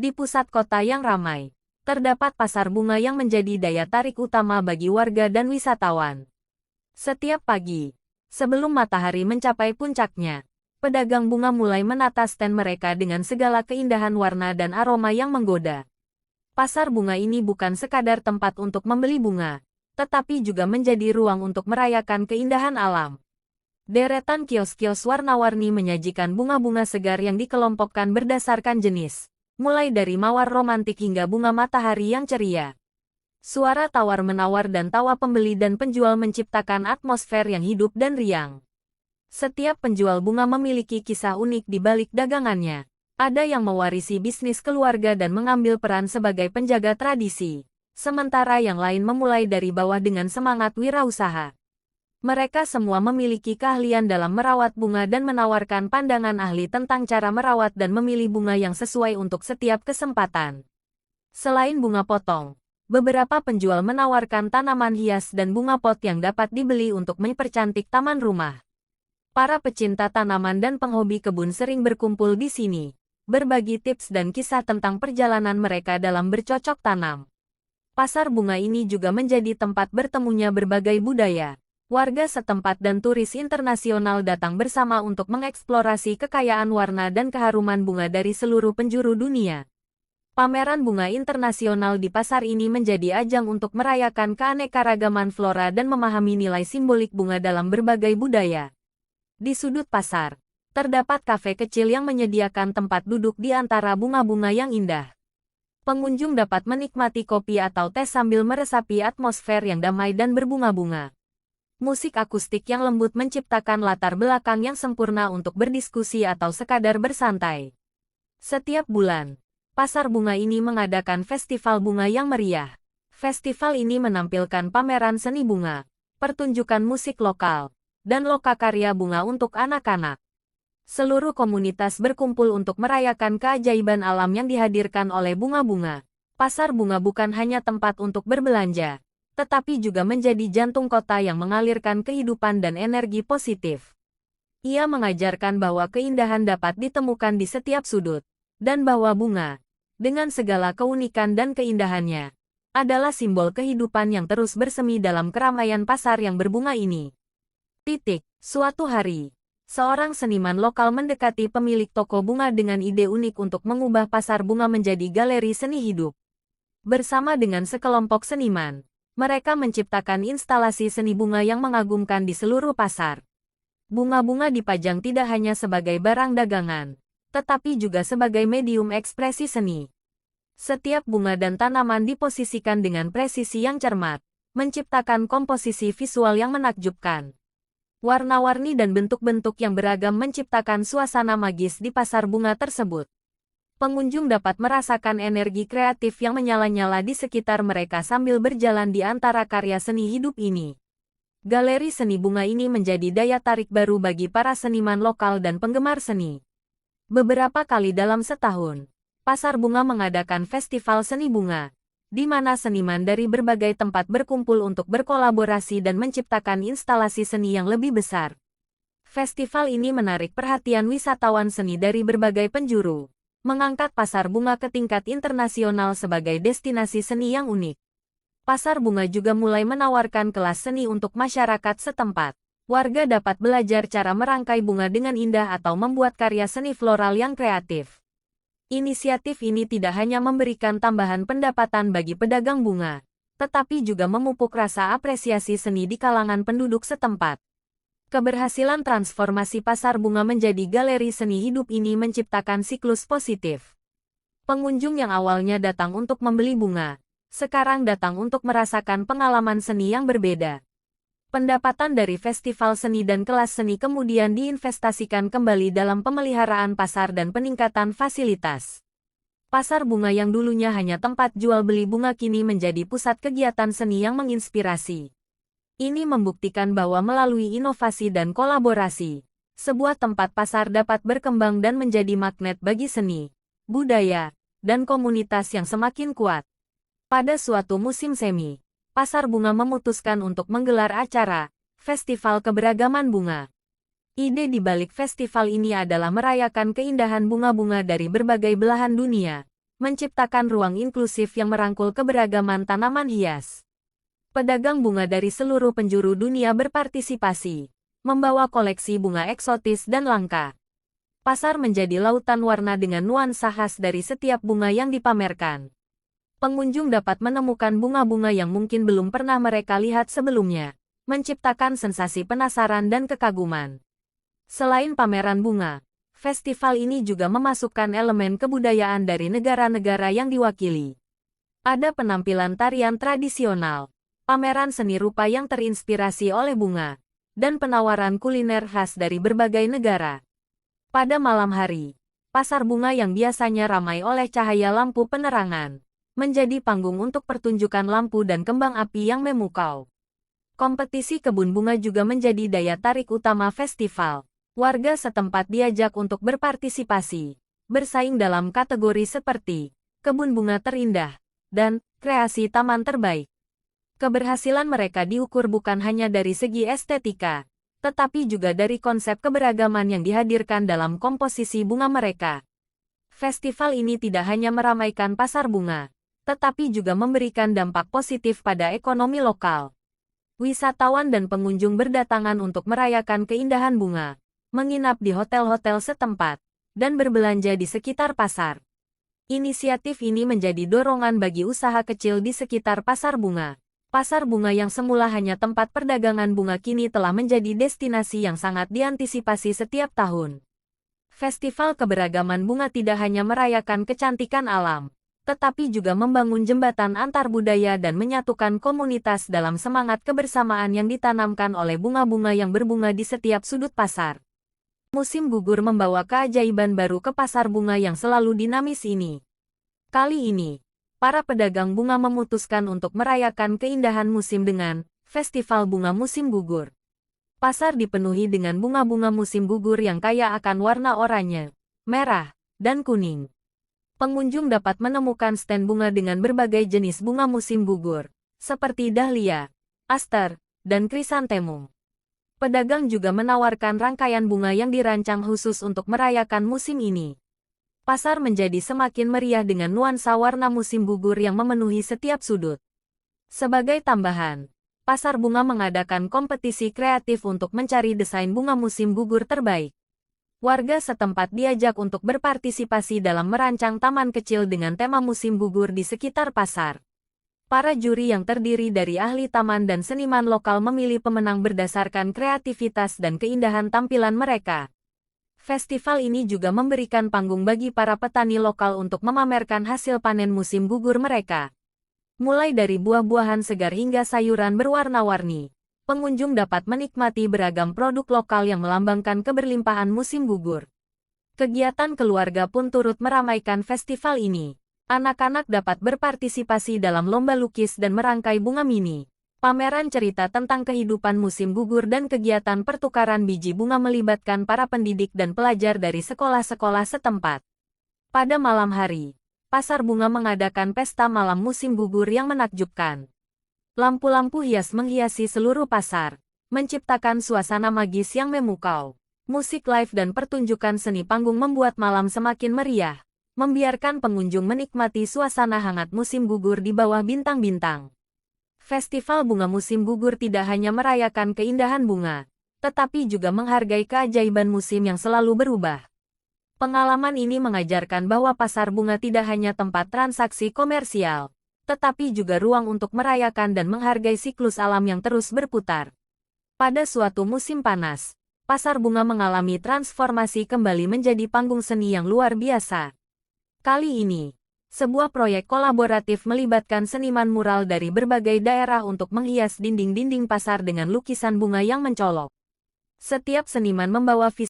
Di pusat kota yang ramai, terdapat pasar bunga yang menjadi daya tarik utama bagi warga dan wisatawan. Setiap pagi, sebelum matahari mencapai puncaknya, pedagang bunga mulai menata stand mereka dengan segala keindahan warna dan aroma yang menggoda. Pasar bunga ini bukan sekadar tempat untuk membeli bunga, tetapi juga menjadi ruang untuk merayakan keindahan alam. Deretan kios-kios warna-warni menyajikan bunga-bunga segar yang dikelompokkan berdasarkan jenis, mulai dari mawar romantik hingga bunga matahari yang ceria. Suara tawar-menawar dan tawa pembeli dan penjual menciptakan atmosfer yang hidup dan riang. Setiap penjual bunga memiliki kisah unik di balik dagangannya. Ada yang mewarisi bisnis keluarga dan mengambil peran sebagai penjaga tradisi, sementara yang lain memulai dari bawah dengan semangat wirausaha. Mereka semua memiliki keahlian dalam merawat bunga dan menawarkan pandangan ahli tentang cara merawat dan memilih bunga yang sesuai untuk setiap kesempatan. Selain bunga potong, beberapa penjual menawarkan tanaman hias dan bunga pot yang dapat dibeli untuk mempercantik taman rumah. Para pecinta tanaman dan penghobi kebun sering berkumpul di sini, berbagi tips dan kisah tentang perjalanan mereka dalam bercocok tanam. Pasar bunga ini juga menjadi tempat bertemunya berbagai budaya. Warga setempat dan turis internasional datang bersama untuk mengeksplorasi kekayaan warna dan keharuman bunga dari seluruh penjuru dunia. Pameran bunga internasional di pasar ini menjadi ajang untuk merayakan keanekaragaman flora dan memahami nilai simbolik bunga dalam berbagai budaya. Di sudut pasar, terdapat kafe kecil yang menyediakan tempat duduk di antara bunga-bunga yang indah. Pengunjung dapat menikmati kopi atau teh sambil meresapi atmosfer yang damai dan berbunga-bunga. Musik akustik yang lembut menciptakan latar belakang yang sempurna untuk berdiskusi atau sekadar bersantai. Setiap bulan, pasar bunga ini mengadakan festival bunga yang meriah. Festival ini menampilkan pameran seni bunga, pertunjukan musik lokal, dan lokakarya bunga untuk anak-anak. Seluruh komunitas berkumpul untuk merayakan keajaiban alam yang dihadirkan oleh bunga-bunga. Pasar bunga bukan hanya tempat untuk berbelanja, tetapi juga menjadi jantung kota yang mengalirkan kehidupan dan energi positif. Ia mengajarkan bahwa keindahan dapat ditemukan di setiap sudut, dan bahwa bunga, dengan segala keunikan dan keindahannya, adalah simbol kehidupan yang terus bersemi dalam keramaian pasar yang berbunga ini. Suatu hari, seorang seniman lokal mendekati pemilik toko bunga dengan ide unik untuk mengubah pasar bunga menjadi galeri seni hidup. Bersama dengan sekelompok seniman, mereka menciptakan instalasi seni bunga yang mengagumkan di seluruh pasar. Bunga-bunga dipajang tidak hanya sebagai barang dagangan, tetapi juga sebagai medium ekspresi seni. Setiap bunga dan tanaman diposisikan dengan presisi yang cermat, menciptakan komposisi visual yang menakjubkan. Warna-warni dan bentuk-bentuk yang beragam menciptakan suasana magis di pasar bunga tersebut. Pengunjung dapat merasakan energi kreatif yang menyala-nyala di sekitar mereka sambil berjalan di antara karya seni hidup ini. Galeri seni bunga ini menjadi daya tarik baru bagi para seniman lokal dan penggemar seni. Beberapa kali dalam setahun, pasar bunga mengadakan festival seni bunga, di mana seniman dari berbagai tempat berkumpul untuk berkolaborasi dan menciptakan instalasi seni yang lebih besar. Festival ini menarik perhatian wisatawan seni dari berbagai penjuru, mengangkat pasar bunga ke tingkat internasional sebagai destinasi seni yang unik. Pasar bunga juga mulai menawarkan kelas seni untuk masyarakat setempat. Warga dapat belajar cara merangkai bunga dengan indah atau membuat karya seni floral yang kreatif. Inisiatif ini tidak hanya memberikan tambahan pendapatan bagi pedagang bunga, tetapi juga memupuk rasa apresiasi seni di kalangan penduduk setempat. Keberhasilan transformasi pasar bunga menjadi galeri seni hidup ini menciptakan siklus positif. Pengunjung yang awalnya datang untuk membeli bunga, sekarang datang untuk merasakan pengalaman seni yang berbeda. Pendapatan dari festival seni dan kelas seni kemudian diinvestasikan kembali dalam pemeliharaan pasar dan peningkatan fasilitas. Pasar bunga yang dulunya hanya tempat jual beli bunga kini menjadi pusat kegiatan seni yang menginspirasi. Ini membuktikan bahwa melalui inovasi dan kolaborasi, sebuah tempat pasar dapat berkembang dan menjadi magnet bagi seni, budaya, dan komunitas yang semakin kuat. Pada suatu musim semi, pasar bunga memutuskan untuk menggelar acara, Festival Keberagaman Bunga. Ide di balik festival ini adalah merayakan keindahan bunga-bunga dari berbagai belahan dunia, menciptakan ruang inklusif yang merangkul keberagaman tanaman hias. Pedagang bunga dari seluruh penjuru dunia berpartisipasi, membawa koleksi bunga eksotis dan langka. Pasar menjadi lautan warna dengan nuansa khas dari setiap bunga yang dipamerkan. Pengunjung dapat menemukan bunga-bunga yang mungkin belum pernah mereka lihat sebelumnya, menciptakan sensasi penasaran dan kekaguman. Selain pameran bunga, festival ini juga memasukkan elemen kebudayaan dari negara-negara yang diwakili. Ada penampilan tarian tradisional, pameran seni rupa yang terinspirasi oleh bunga, dan penawaran kuliner khas dari berbagai negara. Pada malam hari, pasar bunga yang biasanya ramai oleh cahaya lampu penerangan, menjadi panggung untuk pertunjukan lampu dan kembang api yang memukau. Kompetisi kebun bunga juga menjadi daya tarik utama festival. Warga setempat diajak untuk berpartisipasi, bersaing dalam kategori seperti kebun bunga terindah dan kreasi taman terbaik. Keberhasilan mereka diukur bukan hanya dari segi estetika, tetapi juga dari konsep keberagaman yang dihadirkan dalam komposisi bunga mereka. Festival ini tidak hanya meramaikan pasar bunga, tetapi juga memberikan dampak positif pada ekonomi lokal. Wisatawan dan pengunjung berdatangan untuk merayakan keindahan bunga, menginap di hotel-hotel setempat, dan berbelanja di sekitar pasar. Inisiatif ini menjadi dorongan bagi usaha kecil di sekitar pasar bunga. Pasar bunga yang semula hanya tempat perdagangan bunga kini telah menjadi destinasi yang sangat diantisipasi setiap tahun. Festival keberagaman bunga tidak hanya merayakan kecantikan alam, tetapi juga membangun jembatan antar budaya dan menyatukan komunitas dalam semangat kebersamaan yang ditanamkan oleh bunga-bunga yang berbunga di setiap sudut pasar. Musim gugur membawa keajaiban baru ke pasar bunga yang selalu dinamis ini. Kali ini, para pedagang bunga memutuskan untuk merayakan keindahan musim dengan Festival Bunga Musim Gugur. Pasar dipenuhi dengan bunga-bunga musim gugur yang kaya akan warna oranye, merah, dan kuning. Pengunjung dapat menemukan stand bunga dengan berbagai jenis bunga musim gugur, seperti dahlia, aster, dan krisantemum. Pedagang juga menawarkan rangkaian bunga yang dirancang khusus untuk merayakan musim ini. Pasar menjadi semakin meriah dengan nuansa warna musim gugur yang memenuhi setiap sudut. Sebagai tambahan, pasar bunga mengadakan kompetisi kreatif untuk mencari desain bunga musim gugur terbaik. Warga setempat diajak untuk berpartisipasi dalam merancang taman kecil dengan tema musim gugur di sekitar pasar. Para juri yang terdiri dari ahli taman dan seniman lokal memilih pemenang berdasarkan kreativitas dan keindahan tampilan mereka. Festival ini juga memberikan panggung bagi para petani lokal untuk memamerkan hasil panen musim gugur mereka. Mulai dari buah-buahan segar hingga sayuran berwarna-warni, pengunjung dapat menikmati beragam produk lokal yang melambangkan keberlimpahan musim gugur. Kegiatan keluarga pun turut meramaikan festival ini. Anak-anak dapat berpartisipasi dalam lomba lukis dan merangkai bunga mini. Pameran cerita tentang kehidupan musim gugur dan kegiatan pertukaran biji bunga melibatkan para pendidik dan pelajar dari sekolah-sekolah setempat. Pada malam hari, pasar bunga mengadakan pesta malam musim gugur yang menakjubkan. Lampu-lampu hias menghiasi seluruh pasar, menciptakan suasana magis yang memukau. Musik live dan pertunjukan seni panggung membuat malam semakin meriah, membiarkan pengunjung menikmati suasana hangat musim gugur di bawah bintang-bintang. Festival bunga musim gugur tidak hanya merayakan keindahan bunga, tetapi juga menghargai keajaiban musim yang selalu berubah. Pengalaman ini mengajarkan bahwa pasar bunga tidak hanya tempat transaksi komersial, tetapi juga ruang untuk merayakan dan menghargai siklus alam yang terus berputar. Pada suatu musim panas, pasar bunga mengalami transformasi kembali menjadi panggung seni yang luar biasa. Kali ini, sebuah proyek kolaboratif melibatkan seniman mural dari berbagai daerah untuk menghias dinding-dinding pasar dengan lukisan bunga yang mencolok. Setiap seniman membawa visi